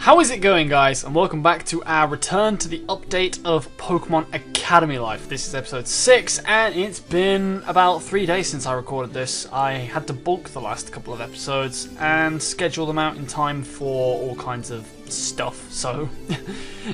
How is it going, guys? And welcome back to our return to the update of Pokemon Academy Life. This is episode 6, and it's been about 3 days since I recorded this. I had to bulk the last couple of episodes and schedule them out in time for all kinds of stuff. So,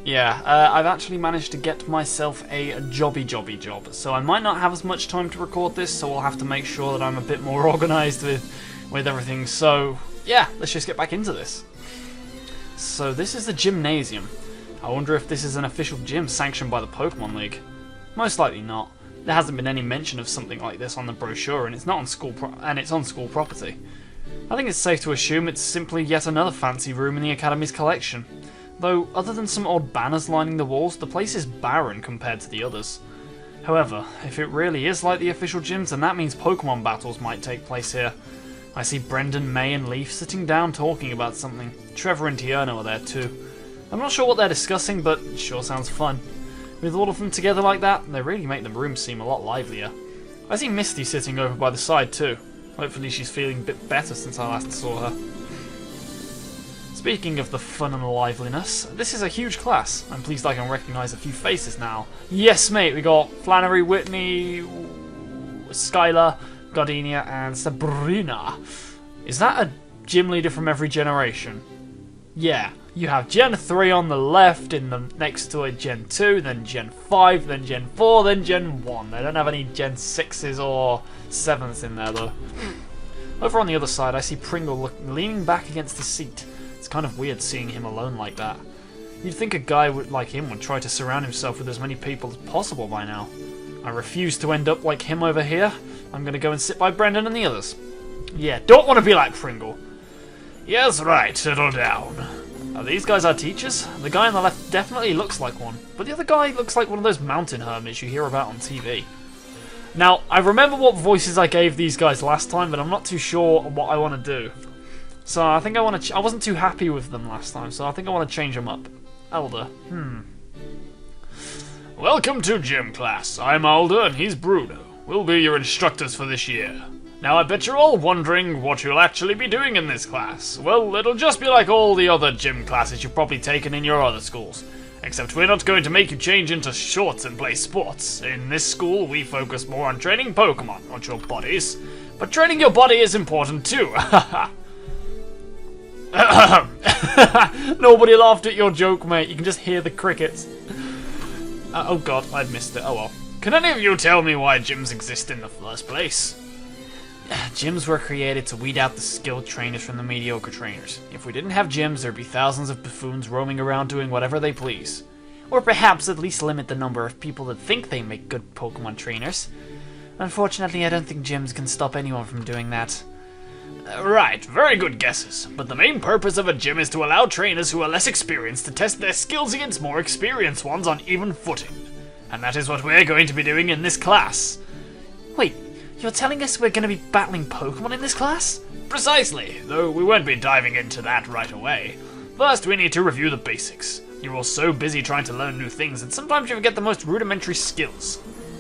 yeah, I've actually managed to get myself a jobby job. So I might not have as much time to record this, so I'll have to make sure that I'm a bit more organised with everything. So, yeah, let's just get back into this. So this is the gymnasium. I wonder if this is an official gym sanctioned by the Pokemon League. Most likely not. There hasn't been any mention of something like this on the brochure, and it's not on school property. I think it's safe to assume it's simply yet another fancy room in the Academy's collection. Though, other than some odd banners lining the walls, the place is barren compared to the others. However, if it really is like the official gyms, then that means Pokemon battles might take place here. I see Brendan, May and Leaf sitting down talking about something. Trevor and Tierno are there too. I'm not sure what they're discussing, but it sure sounds fun. With all of them together like that, they really make the room seem a lot livelier. I see Misty sitting over by the side too. Hopefully she's feeling a bit better since I last saw her. Speaking of the fun and liveliness, this is a huge class. I'm pleased I can recognise a few faces now. Yes mate, we got Flannery, Whitney, Skylar, Gardenia and Sabrina. Is that a gym leader from every generation? Yeah, you have Gen 3 on the left, next to it Gen 2, then Gen 5, then Gen 4, then Gen 1. They don't have any Gen 6s or 7s in there though. Over on the other side I see Pringle leaning back against the seat. It's kind of weird seeing him alone like that. You'd think a guy like him would try to surround himself with as many people as possible by now. I refuse to end up like him over here. I'm gonna go and sit by Brendan and the others. Yeah, don't want to be like Pringle. Yes, right, settle down. Are these guys our teachers? The guy on the left definitely looks like one, but the other guy looks like one of those mountain hermits you hear about on TV. Now, I remember what voices I gave these guys last time, but I'm not too sure what I want to do. So I think I want to. I wasn't too happy with them last time, so I think I want to change them up. Elder. Welcome to gym class. I'm Alder and he's Bruno. We'll be your instructors for this year. Now I bet you're all wondering what you'll actually be doing in this class. Well, it'll just be like all the other gym classes you've probably taken in your other schools. Except we're not going to make you change into shorts and play sports. In this school, we focus more on training Pokemon, not your bodies. But training your body is important too. Nobody laughed at your joke, mate. You can just hear the crickets. Oh god, I'd missed it. Oh well. Can any of you tell me why gyms exist in the first place? Gyms were created to weed out the skilled trainers from the mediocre trainers. If we didn't have gyms, there'd be thousands of buffoons roaming around doing whatever they please. Or perhaps at least limit the number of people that think they make good Pokemon trainers. Unfortunately, I don't think gyms can stop anyone from doing that. Right, very good guesses. But the main purpose of a gym is to allow trainers who are less experienced to test their skills against more experienced ones on even footing. And that is what we're going to be doing in this class. Wait, you're telling us we're going to be battling Pokemon in this class? Precisely, though we won't be diving into that right away. First, we need to review the basics. You're all so busy trying to learn new things that sometimes you forget the most rudimentary skills.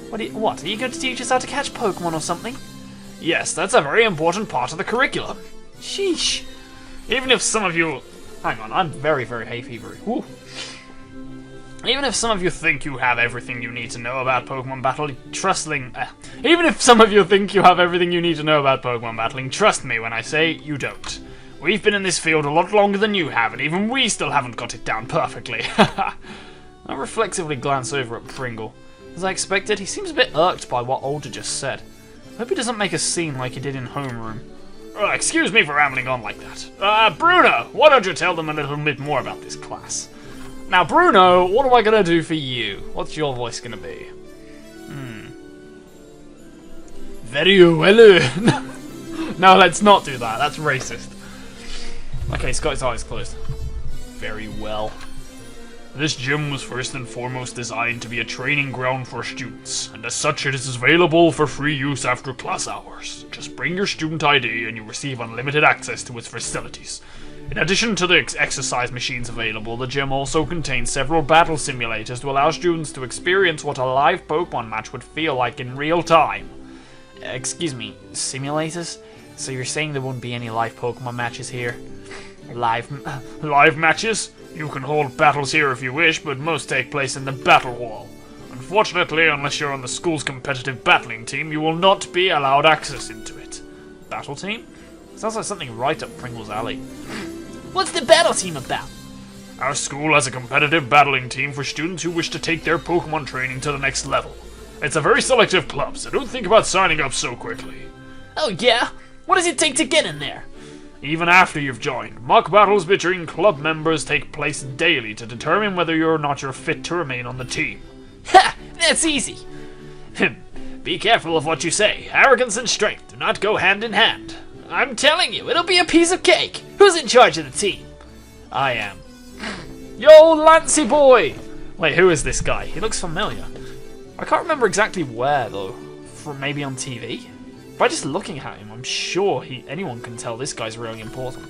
What, are you going to teach us how to catch Pokemon or something? Yes, that's a very important part of the curriculum. Sheesh. Even if some of you... Hang on, I'm very, very hay fevery. Woo. Even if some of you think you have everything you need to know about Pokemon battling, Even if some of you think you have everything you need to know about Pokemon battling, trust me when I say you don't. We've been in this field a lot longer than you have, and even we still haven't got it down perfectly. I reflexively glance over at Pringle. As I expected, he seems a bit irked by what Alder just said. Hope he doesn't make a scene like he did in homeroom. Excuse me for rambling on like that. Bruno, why don't you tell them a little bit more about this class? Now, Bruno, what am I going to do for you? What's your voice going to be? Very well. No, let's not do that. That's racist. Okay, he's got his eyes closed. Very well. This gym was first and foremost designed to be a training ground for students, and as such it is available for free use after class hours. Just bring your student ID and you receive unlimited access to its facilities. In addition to the exercise machines available, the gym also contains several battle simulators to allow students to experience what a live Pokemon match would feel like in real time. Excuse me, simulators? So you're saying there won't be any live Pokemon matches here? Live matches? You can hold battles here if you wish, but most take place in the battle hall. Unfortunately, unless you're on the school's competitive battling team, you will not be allowed access into it. Battle team? Sounds like something right up Pringle's alley. What's the battle team about? Our school has a competitive battling team for students who wish to take their Pokemon training to the next level. It's a very selective club, so don't think about signing up so quickly. Oh yeah? What does it take to get in there? Even after you've joined, mock battles between club members take place daily to determine whether you're fit to remain on the team. Ha! That's easy! Be careful of what you say. Arrogance and strength do not go hand in hand. I'm telling you, it'll be a piece of cake. Who's in charge of the team? I am. Yo, Lancey boy! Wait, who is this guy? He looks familiar. I can't remember exactly where, though. From maybe on TV? By just looking at him, I'm sure anyone can tell this guy's really important.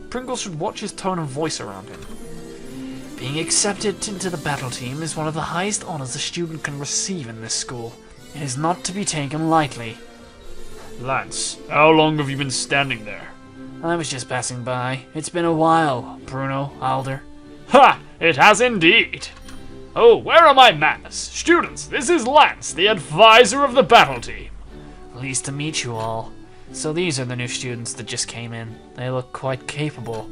Pringle should watch his tone of voice around him. Being accepted into the battle team is one of the highest honors a student can receive in this school. It is not to be taken lightly. Lance, how long have you been standing there? I was just passing by. It's been a while, Bruno, Alder. Ha! It has indeed! Oh, where are my manners? Students, this is Lance, the advisor of the battle team. Pleased to meet you all. So these are the new students that just came in. They look quite capable.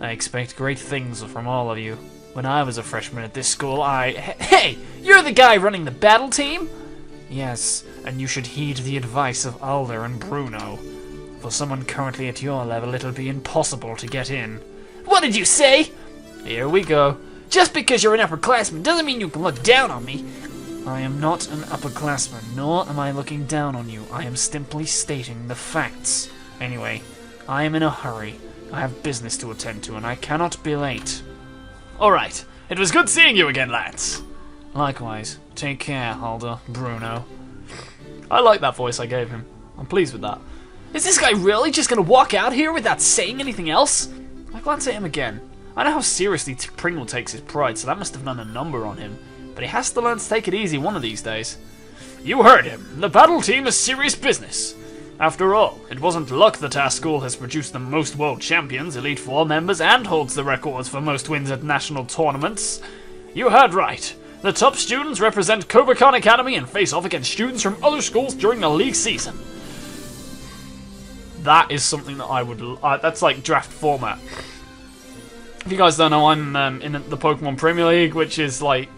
I expect great things from all of you. When I was a freshman at this school, Hey! You're the guy running the battle team? Yes, and you should heed the advice of Alder and Bruno. For someone currently at your level, it'll be impossible to get in. What did you say? Here we go. Just because you're an upperclassman doesn't mean you can look down on me. I am not an upperclassman, nor am I looking down on you. I am simply stating the facts. Anyway, I am in a hurry. I have business to attend to, and I cannot be late. Alright, it was good seeing you again, Lance. Likewise. Take care, Alder, Bruno. I like that voice I gave him. I'm pleased with that. Is this guy really just gonna walk out here without saying anything else? I glance at him again. I know how seriously Pringle takes his pride, so that must have done a number on him. But he has to learn to take it easy one of these days. You heard him. The battle team is serious business. After all, it wasn't luck that our school has produced the most world champions, Elite Four members, and holds the records for most wins at national tournaments. You heard right. The top students represent Cobra-Con Academy and face off against students from other schools during the league season. That is something that I would... that's like draft format. If you guys don't know, I'm in the Pokemon Premier League, which is like...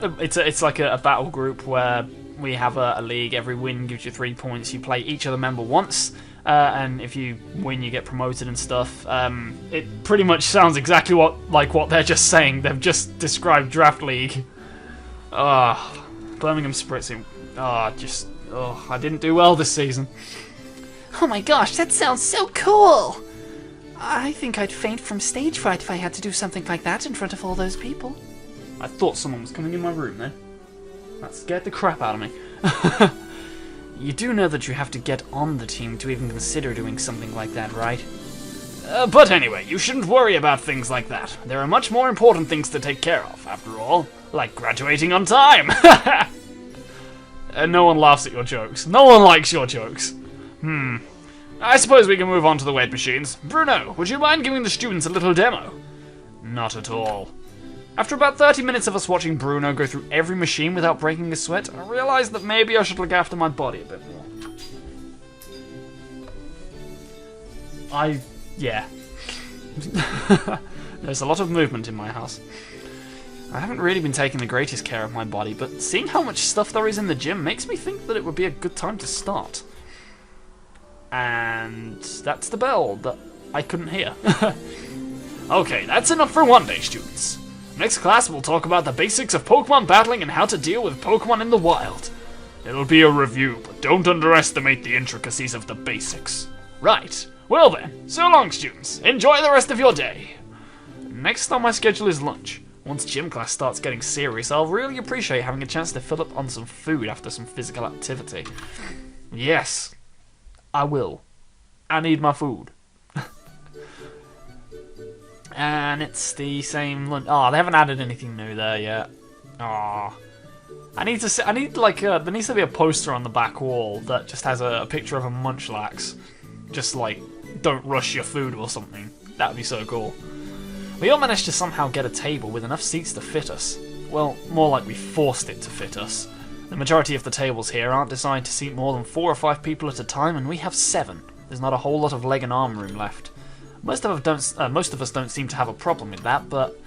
It's like a battle group where we have a league. Every win gives you 3 points. You play each other member once, and if you win, you get promoted and stuff. It pretty much sounds exactly what they're just saying. They've just described Draft League. Birmingham Spritzing. I didn't do well this season. Oh my gosh, that sounds so cool! I think I'd faint from stage fright if I had to do something like that in front of all those people. I thought someone was coming in my room then. That scared the crap out of me. You do know that you have to get on the team to even consider doing something like that, right? But anyway, you shouldn't worry about things like that. There are much more important things to take care of, after all. Like graduating on time! And no one laughs at your jokes. No one likes your jokes. I suppose we can move on to the weight machines. Bruno, would you mind giving the students a little demo? Not at all. After about 30 minutes of us watching Bruno go through every machine without breaking a sweat, I realised that maybe I should look after my body a bit more. Yeah. There's a lot of movement in my house. I haven't really been taking the greatest care of my body, but seeing how much stuff there is in the gym makes me think that it would be a good time to start. And that's the bell that I couldn't hear. Okay, that's enough for one day, students. Next class we'll talk about the basics of Pokemon battling and how to deal with Pokemon in the wild. It'll be a review, but don't underestimate the intricacies of the basics. Right. Well then, so long students. Enjoy the rest of your day. Next on my schedule is lunch. Once gym class starts getting serious, I'll really appreciate having a chance to fill up on some food after some physical activity. Yes, I will. I need my food. And it's the same lunch. Oh, they haven't added anything new there yet. Oh, there needs to be a poster on the back wall that just has a picture of a Munchlax. Just like, don't rush your food or something. That would be so cool. We all managed to somehow get a table with enough seats to fit us. Well, more like we forced it to fit us. The majority of the tables here aren't designed to seat more than 4 or 5 people at a time, and we have 7. There's not a whole lot of leg and arm room left. Most of us don't seem to have a problem with that, but...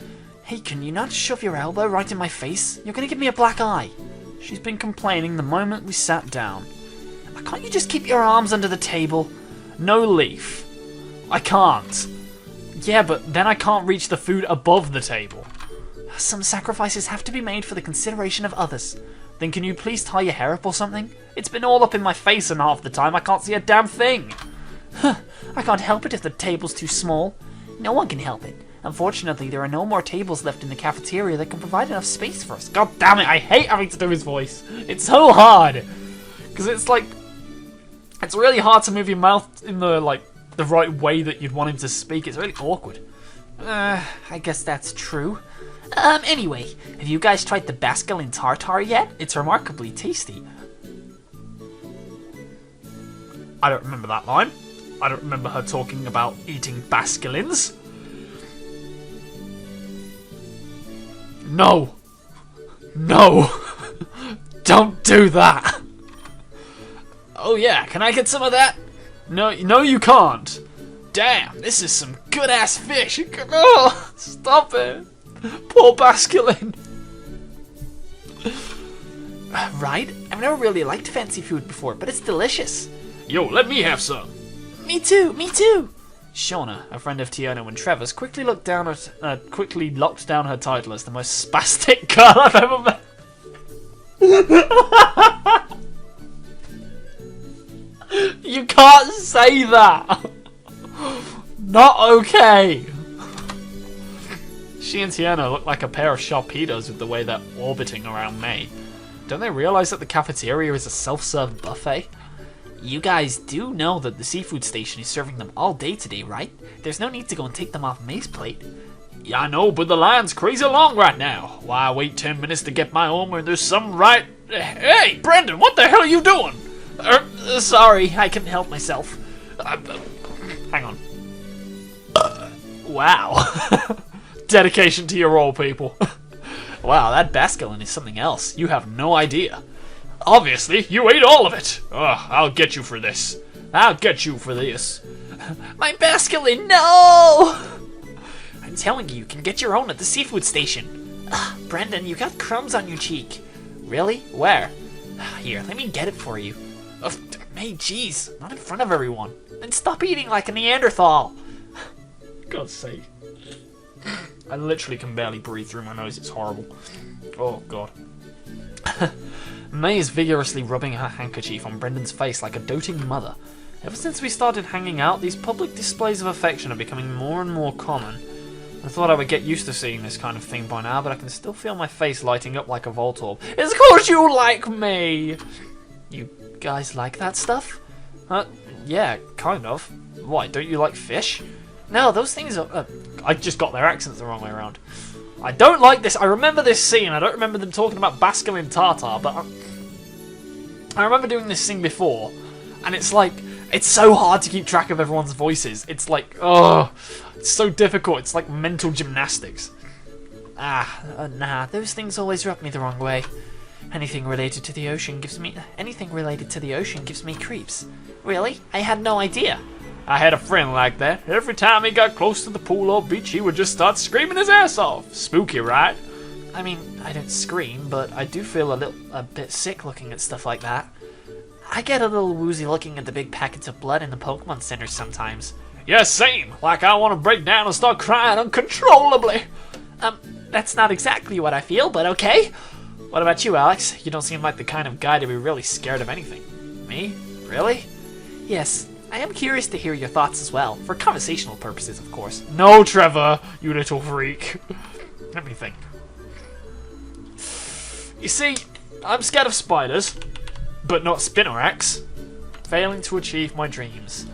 Hey, can you not shove your elbow right in my face? You're gonna give me a black eye. She's been complaining the moment we sat down. Can't you just keep your arms under the table? No, Leaf. I can't. Yeah, but then I can't reach the food above the table. Some sacrifices have to be made for the consideration of others. Then can you please tie your hair up or something? It's been all up in my face and half the time I can't see a damn thing. I can't help it if the table's too small. No one can help it. Unfortunately, there are no more tables left in the cafeteria that can provide enough space for us. God damn it, I hate having to do his voice. It's so hard. Because it's like... It's really hard to move your mouth in the, like, the right way that you'd want him to speak. It's really awkward. I guess that's true. Anyway, have you guys tried the basculin tartar yet? It's remarkably tasty. I don't remember that line. I don't remember her talking about eating basculins. No. No. Don't do that. Oh yeah, can I get some of that? No, you can't. Damn, this is some good-ass fish. Oh, stop it. Poor basculin. Right? I've never really liked fancy food before, but it's delicious. Yo, let me have some. Me too, me too. Shauna, a friend of Tiona and Trevor's, quickly locked down her title as the most spastic girl I've ever met. You can't say that. Not okay. She and Tiona look like a pair of sharpedos with the way they're orbiting around May. Don't they realise that the cafeteria is a self-serve buffet? You guys do know that the seafood station is serving them all day today, right? There's no need to go and take them off May's plate. Yeah, I know, but the line's crazy long right now. Why wait 10 minutes to get my own when there's some right... Hey, Brendan, what the hell are you doing? Sorry, I couldn't help myself. Hang on. Wow. Dedication to your role, people. Wow, that basculin is something else. You have no idea. Obviously, you ate all of it. Ugh, I'll get you for this. I'll get you for this. My basculin, no! I'm telling you, you can get your own at the seafood station. Brendan, you got crumbs on your cheek. Really? Where? Here, let me get it for you. Hey, jeez, not in front of everyone. Then stop eating like a Neanderthal. God's sake. I literally can barely breathe through my nose, it's horrible. Oh, God. May is vigorously rubbing her handkerchief on Brendan's face like a doting mother. Ever since we started hanging out, these public displays of affection are becoming more and more common. I thought I would get used to seeing this kind of thing by now, but I can still feel my face lighting up like a Voltorb. It's 'cause you like me! You guys like that stuff? Yeah, kind of. Why, don't you like fish? No, those things are... I just got their accents the wrong way around. I don't like this. I remember this scene. I don't remember them talking about basculin tartar, but I remember doing this scene before, and it's like, it's so hard to keep track of everyone's voices. It's like, oh, it's so difficult. It's like mental gymnastics. Nah, those things always rub me the wrong way. Anything related to the ocean gives me creeps. Really? I had no idea. I had a friend like that. Every time he got close to the pool or beach, he would just start screaming his ass off. Spooky, right? I mean, I don't scream, but I do feel a bit sick looking at stuff like that. I get a little woozy looking at the big packets of blood in the Pokemon Center sometimes. Yeah, same. Like I want to break down and start crying uncontrollably. That's not exactly what I feel, but okay. What about you, Alex? You don't seem like the kind of guy to be really scared of anything. Me? Really? Yes. I am curious to hear your thoughts as well, for conversational purposes, of course. No, Trevor, you little freak. Let me think. You see, I'm scared of spiders, but not Spinoraks. Failing to achieve my dreams.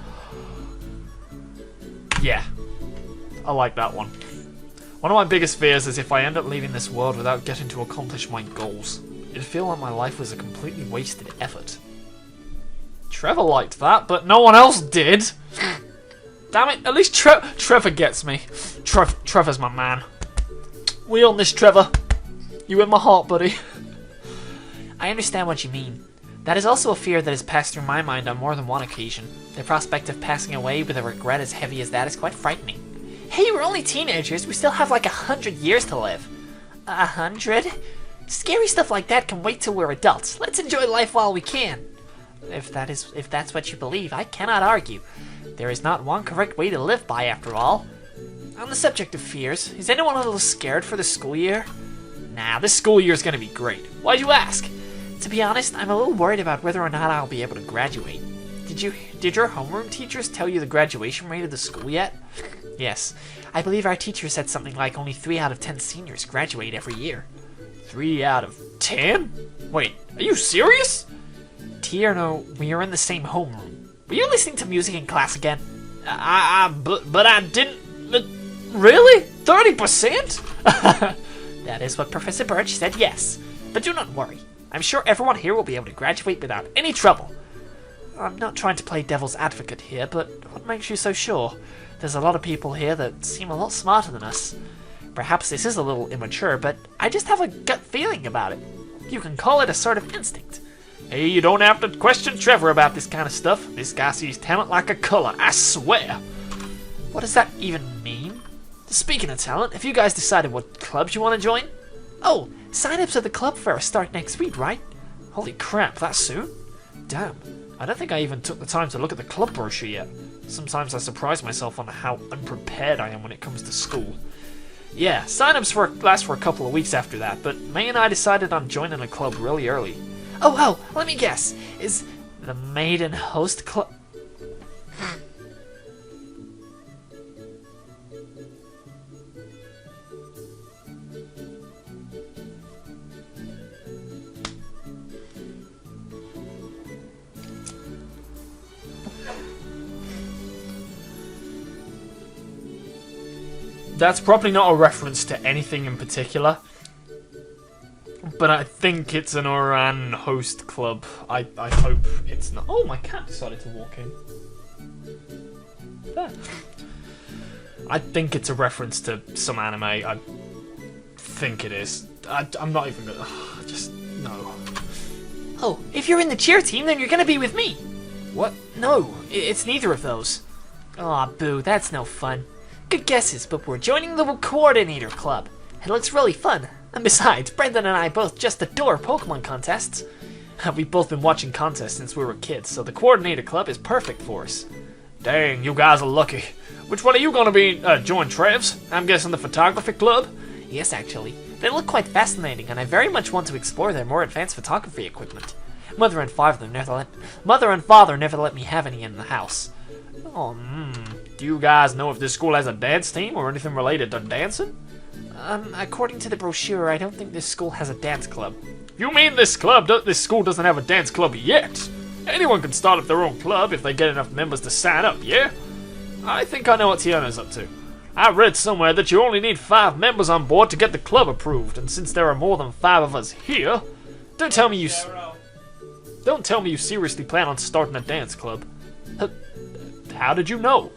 Yeah, I like that one. One of my biggest fears is if I end up leaving this world without getting to accomplish my goals. It'd feel like my life was a completely wasted effort. Trevor liked that, but no one else did. Damn it, at least Trevor gets me. Trevor's my man. We own this, Trevor. You in my heart, buddy. I understand what you mean. That is also a fear that has passed through my mind on more than one occasion. The prospect of passing away with a regret as heavy as that is quite frightening. Hey, we're only teenagers. We still have like 100 years to live. 100? Scary stuff like that can wait till we're adults. Let's enjoy life while we can. If that's what you believe, I cannot argue. There is not one correct way to live by, after all. On the subject of fears, is anyone a little scared for the school year? Nah, this school year is gonna be great. Why'd you ask? To be honest, I'm a little worried about whether or not I'll be able to graduate. Did your homeroom teachers tell you the graduation rate of the school yet? Yes. I believe our teacher said something like only 3 out of 10 seniors graduate every year. 3 out of 10? Wait, are you serious? Tierno, we are in the same homeroom. Were you listening to music in class again? But I didn't... Really? 30%? That is what Professor Birch said, yes. But do not worry. I'm sure everyone here will be able to graduate without any trouble. I'm not trying to play devil's advocate here, but what makes you so sure? There's a lot of people here that seem a lot smarter than us. Perhaps this is a little immature, but I just have a gut feeling about it. You can call it a sort of instinct. Hey, you don't have to question Trevor about this kind of stuff. This guy sees talent like a color, I swear. What does that even mean? Speaking of talent, have you guys decided what clubs you want to join? Oh, sign-ups at the club fair start next week, right? Holy crap, that soon? Damn, I don't think I even took the time to look at the club brochure yet. Sometimes I surprise myself on how unprepared I am when it comes to school. Yeah, sign-ups last for a couple of weeks after that, but May and I decided on joining a club really early. Oh, let me guess. Is the Maiden Host Club... That's probably not a reference to anything in particular, but I think it's an Oran host club. I hope it's not. Oh, my cat decided to walk in. There. I think it's a reference to some anime. I think it is. I'm not even gonna... Just, no. Oh, if you're in the cheer team, then you're gonna be with me. What? No, it's neither of those. Aw, boo, that's no fun. Good guesses, but we're joining the Coordinator Club. It looks really fun. And besides, Brendan and I both just adore Pokemon contests. We've both been watching contests since we were kids, so the Coordinator Club is perfect for us. Dang, you guys are lucky. Which one are you gonna be, join, Trevs? I'm guessing the Photography Club? Yes, actually. They look quite fascinating, and I very much want to explore their more advanced photography equipment. Mother and father never let me have any in the house. Oh, Do you guys know if this school has a dance team or anything related to dancing? According to the brochure, I don't think this school has a dance club. You mean this school doesn't have a dance club yet? Anyone can start up their own club if they get enough members to sign up, yeah? I think I know what Tiana's up to. I read somewhere that you only need 5 members on board to get the club approved, and since there are more than 5 of us here, don't tell me you seriously plan on starting a dance club. How did you know?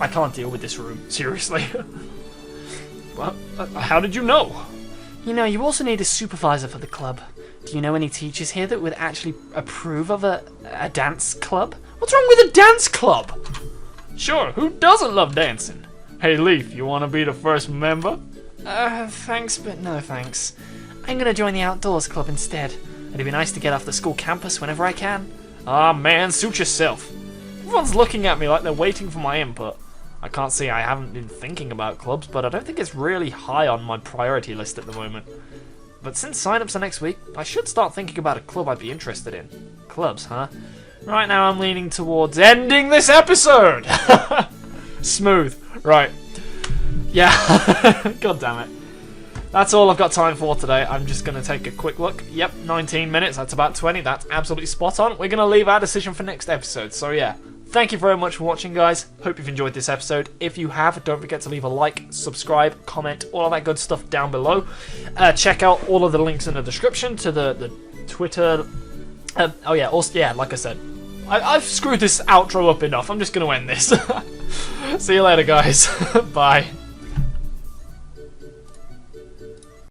I can't deal with this room, seriously. Well, how did you know? You know, you also need a supervisor for the club. Do you know any teachers here that would actually approve of a dance club? What's wrong with a dance club? Sure, who doesn't love dancing? Hey Leaf, you want to be the first member? Thanks, but no thanks. I'm gonna join the outdoors club instead. It'd be nice to get off the school campus whenever I can. Ah man, suit yourself. Everyone's looking at me like they're waiting for my input. I can't say I haven't been thinking about clubs, but I don't think it's really high on my priority list at the moment. But since sign-ups are next week, I should start thinking about a club I'd be interested in. Clubs, huh? Right now I'm leaning towards ending this episode! Smooth. Right. Yeah. God damn it. That's all I've got time for today. I'm just going to take a quick look. Yep, 19 minutes. That's about 20. That's absolutely spot on. We're going to leave our decision for next episode. So yeah, thank you very much for watching, guys. Hope you've enjoyed this episode. If you have, don't forget to leave a like, subscribe, comment, all of that good stuff down below. Check out all of the links in the description to the Twitter, Oh yeah, also, yeah, like I said, I've screwed this outro up enough. I'm just going to end this. See you later, guys. Bye.